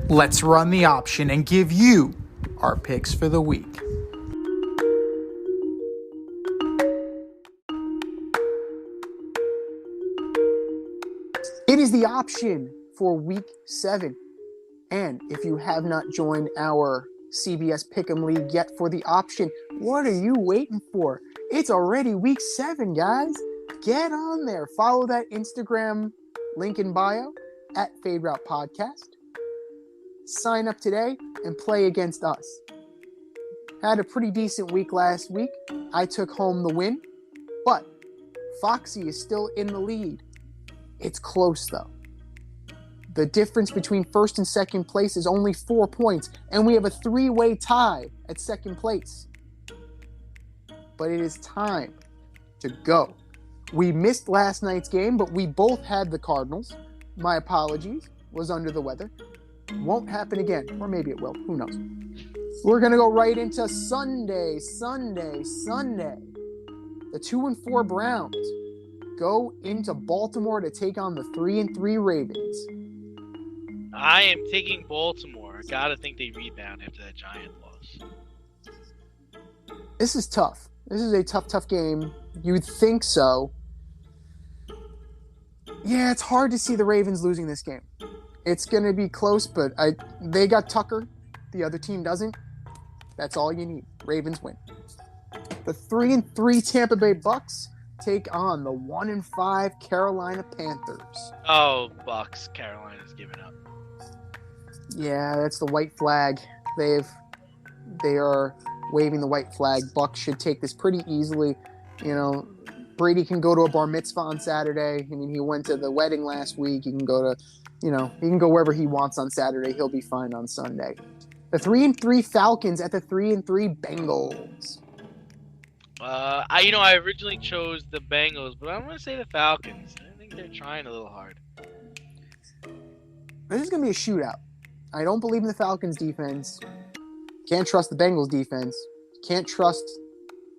Let's run the option and give you our picks for the week. It is the option for week 7. And if you have not joined our CBS Pick'em League yet for the option, what are you waiting for? It's already week 7, guys. Get on there. Follow that Instagram link in bio at Fade Route Podcast. Sign up today and play against us. Had a pretty decent week last week. I took home the win, but Foxy is still in the lead. It's close, though. The difference between first and second place is only 4 points, and we have a 3-way tie at second place. But it is time to go. We missed last night's game, but we both had the Cardinals. My apologies. Was under the weather. Won't happen again, or maybe it will. Who knows? We're going to go right into Sunday. The 2-4 Browns go into Baltimore to take on the 3-3 Ravens. I am taking Baltimore. Gotta think they rebound after that Giant loss. This is tough. This is a tough game. You'd think so. Yeah, it's hard to see the Ravens losing this game. It's going to be close, but they got Tucker. The other team doesn't. That's all you need. Ravens win. The 3-3 Tampa Bay Bucks take on the 1-5 Carolina Panthers. Oh, Bucks. Carolina's giving up. Yeah, that's the white flag. They are waving the white flag. Bucks should take this pretty easily. You know, Brady can go to a bar mitzvah on Saturday. I mean, he went to the wedding last week. He can go to, he can go wherever he wants on Saturday. He'll be fine on Sunday. The 3-3 Falcons at the 3-3 Bengals. I originally chose the Bengals, but I'm going to say the Falcons. I think they're trying a little hard. This is going to be a shootout. I don't believe in the Falcons defense. Can't trust the Bengals defense. Can't trust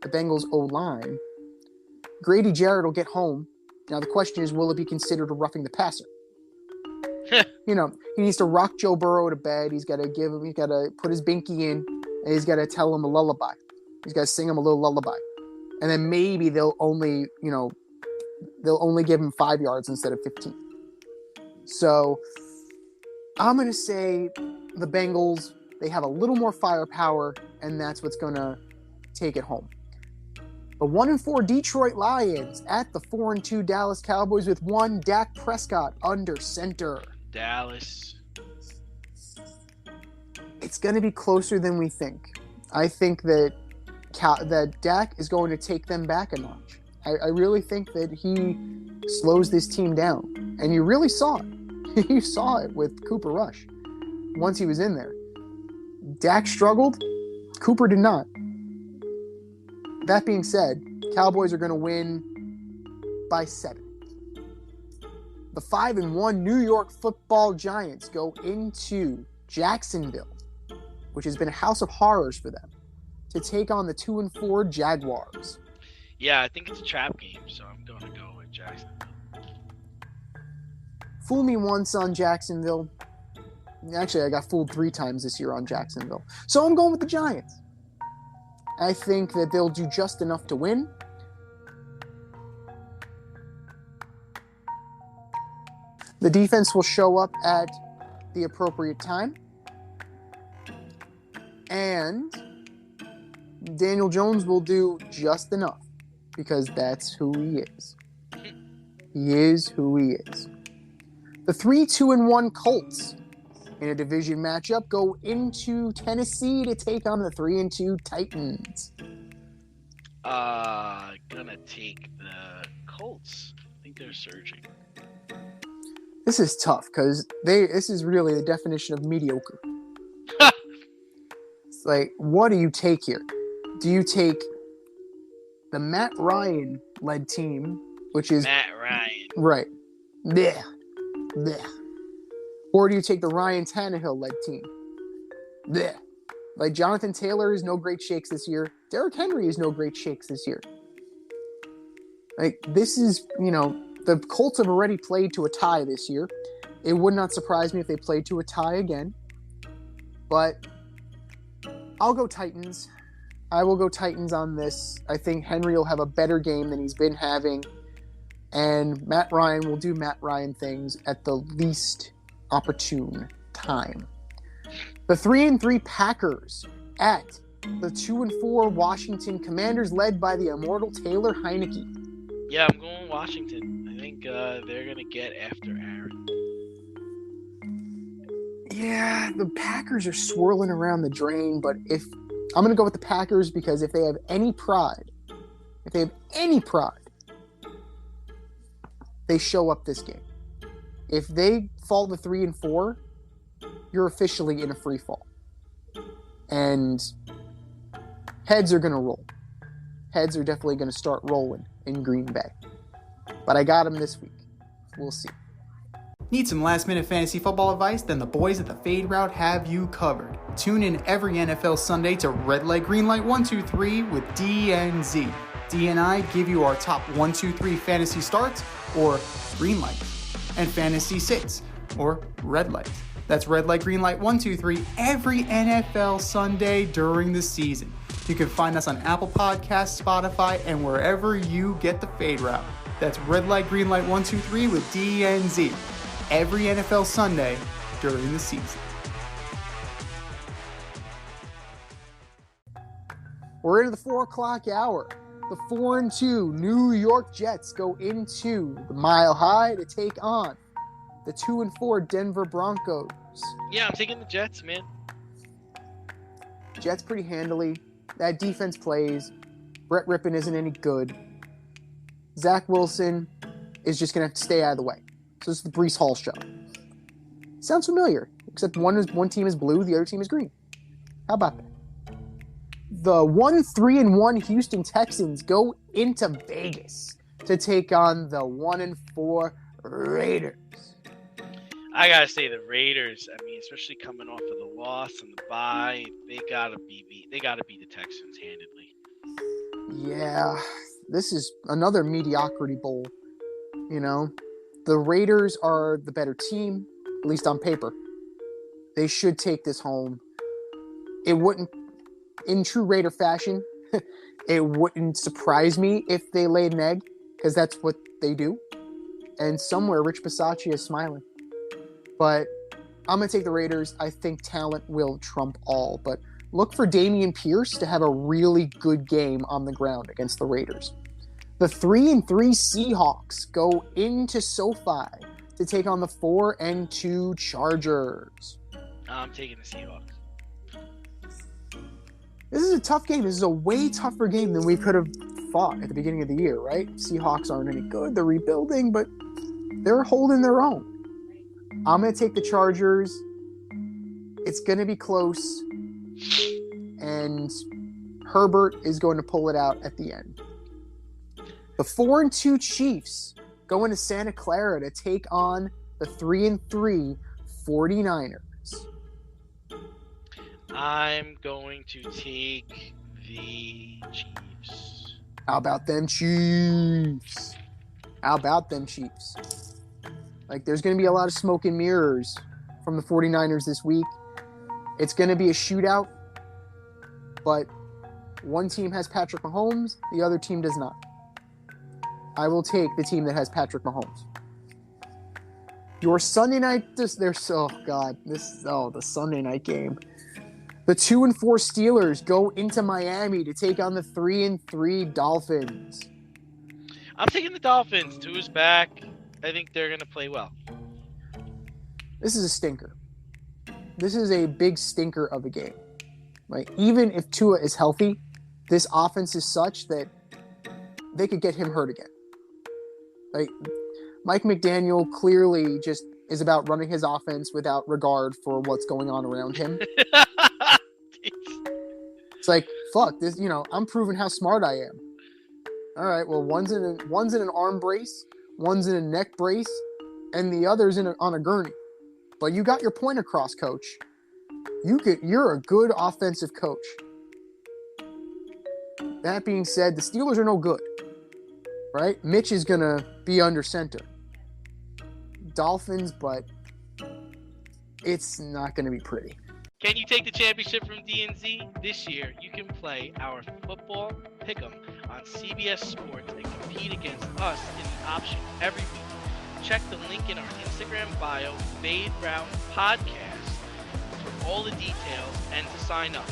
the Bengals O-line. Grady Jarrett will get home. Now the question is, will it be considered a roughing the passer? He needs to rock Joe Burrow to bed. He's got to put his binky in, and he's got to tell him a lullaby. He's got to sing him a little lullaby. And then maybe they'll only give him 5 yards instead of 15. So I'm going to say the Bengals, they have a little more firepower, and that's what's going to take it home. The 1-4 Detroit Lions at the 4-2 Dallas Cowboys with one Dak Prescott under center. Dallas. It's going to be closer than we think. I think that Dak is going to take them back a notch. I really think that he slows this team down. And you really saw it. You saw it with Cooper Rush once he was in there. Dak struggled. Cooper did not. That being said, Cowboys are going to win by 7. The 5-1 New York Football Giants go into Jacksonville, which has been a house of horrors for them, to take on the 2-4 Jaguars. Yeah, I think it's a trap game, so I'm going to go with Jacksonville. Fool me once on Jacksonville. Actually, I got fooled 3 times this year on Jacksonville. So I'm going with the Giants. I think that they'll do just enough to win. The defense will show up at the appropriate time. And Daniel Jones will do just enough because that's who he is. He is who he is. The 3-2-1 Colts in a division matchup go into Tennessee to take on the 3-2 Titans. Gonna take the Colts. I think they're surging. This is tough because this is really the definition of mediocre. It's like, what do you take here? Do you take the Matt Ryan-led team, which is... Matt Ryan. Right. Blech. Blech. Or do you take the Ryan Tannehill-led team? Blech. Like, Jonathan Taylor is no great shakes this year. Derrick Henry is no great shakes this year. Like, this is, the Colts have already played to a tie this year. It would not surprise me if they played to a tie again. But I'll go Titans. I will go Titans on this. I think Henry will have a better game than he's been having. And Matt Ryan will do Matt Ryan things at the least opportune time. The 3-3 Packers at the 2-4 Washington Commanders, led by the immortal Taylor Heineke. Yeah, I'm going Washington. I think they're going to get after Aaron. Yeah, the Packers are swirling around the drain, but I'm going to go with the Packers because if they have any pride, they show up this game. If they fall to 3-4, you're officially in a free fall. And heads are going to roll. Heads are definitely going to start rolling in Green Bay. But I got them this week. We'll see. Need some last-minute fantasy football advice? Then the boys at the Fade Route have you covered. Tune in every NFL Sunday to Red Light, Green Light 1, 2, 3 with DNZ. D and I give you our top 1, 2, 3 fantasy starts, or Green Light, and fantasy sits, or Red Light. That's Red Light, Green Light 1, 2, 3 every NFL Sunday during the season. You can find us on Apple Podcasts, Spotify, and wherever you get the Fade Route. That's Red Light, Green Light 1, 2, 3 with DNZ. Every NFL Sunday during the season. We're into the 4 o'clock hour. The 4-2 New York Jets go into the Mile High to take on the 2-4 Denver Broncos. Yeah, I'm taking the Jets, man. Jets pretty handily. That defense plays. Brett Rippon isn't any good. Zach Wilson is just going to have to stay out of the way. So this is the Breece Hall show. Sounds familiar, except one team is blue, the other team is green. How about that? The 1-3-1 Houston Texans go into Vegas to take on the 1-4 Raiders. I gotta say the Raiders. I mean, especially coming off of the loss and the bye, they gotta beat the Texans handedly. Yeah, this is another mediocrity bowl. You know, the Raiders are the better team, at least on paper. They should take this home. It wouldn't, in true Raider fashion, it wouldn't surprise me if they laid an egg, because that's what they do. And somewhere Rich Bisaccia is smiling. But I'm going to take the Raiders. I think talent will trump all. But look for Dameon Pierce to have a really good game on the ground against the Raiders. The 3-3 Seahawks go into SoFi to take on the 4-2 Chargers. I'm taking the Seahawks. This is a tough game. This is a way tougher game than we could have thought at the beginning of the year, right? Seahawks aren't any good. They're rebuilding, but they're holding their own. I'm going to take the Chargers. It's going to be close. And Herbert is going to pull it out at the end. The 4-2 Chiefs go into Santa Clara to take on the 3-3 49ers. I'm going to take the Chiefs. How about them Chiefs? Like, there's going to be a lot of smoke and mirrors from the 49ers this week. It's going to be a shootout, but one team has Patrick Mahomes, the other team does not. I will take the team that has Patrick Mahomes. Your Sunday night, the Sunday night game. The 2-4 Steelers go into Miami to take on the 3-3 Dolphins. I'm taking the Dolphins. Tua's back. I think they're going to play well. This is a stinker. This is a big stinker of a game. Like, even if Tua is healthy, this offense is such that they could get him hurt again. Like, Mike McDaniel clearly just is about running his offense without regard for what's going on around him. It's like, fuck this. I'm proving how smart I am. All right, well, one's in an arm brace, one's in a neck brace, and the other's on a gurney. But you got your point across, coach. You're a good offensive coach. That being said, the Steelers are no good, right? Mitch is going to be under center. Dolphins, but it's not going to be pretty. Can you take the championship from DNZ? This year, you can play our football pick'em on CBS Sports and compete against us in the option every week. Check the link in our Instagram bio, Fade Route Podcast, for all the details and to sign up.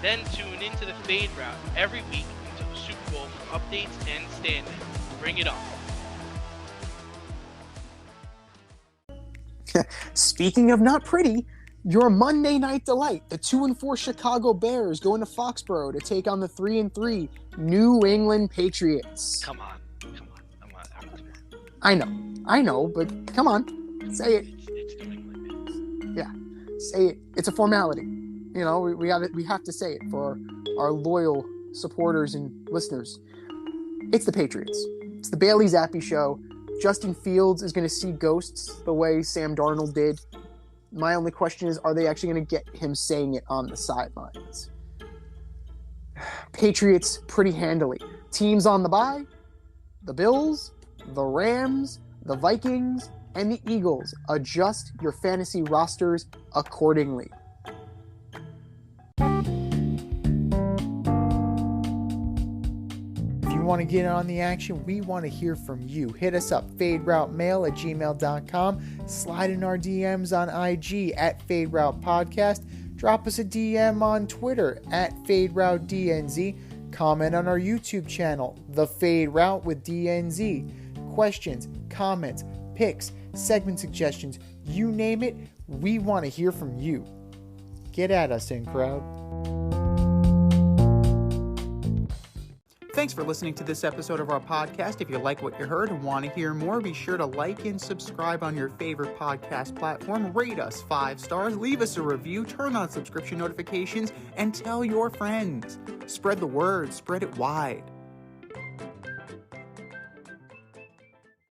Then tune into the Fade Route every week until the Super Bowl for updates and standings. Bring it on. Speaking of not pretty, your Monday night delight, the 2-4 Chicago Bears going to Foxborough to take on the 3-3 New England Patriots. Come on. I know, but come on, say it. It's New England. Yeah, say it. It's a formality. You know, we have to say it for our loyal supporters and listeners. It's the Patriots. It's the Bailey Zappi show. Justin Fields is going to see ghosts the way Sam Darnold did. My only question is, are they actually going to get him saying it on the sidelines? Patriots pretty handily. Teams on the bye, the Bills, the Rams, the Vikings, and the Eagles. Adjust your fantasy rosters accordingly. If you want to get on the action, we want to hear from you. Hit us up, faderoutemail@gmail.com. Slide in our DMs on IG @FadeRoutePodcast. Drop us a DM on Twitter @FadeRouteDNZ. Comment on our YouTube channel, The Fade Route with DNZ. Questions, comments, picks, segment suggestions, you name it, we want to hear from you. Get at us, in crowd. Thanks for listening to this episode of our podcast. If you like what you heard and want to hear more, be sure to like and subscribe on your favorite podcast platform. Rate us 5 stars, leave us a review, turn on subscription notifications, and tell your friends. Spread the word, spread it wide.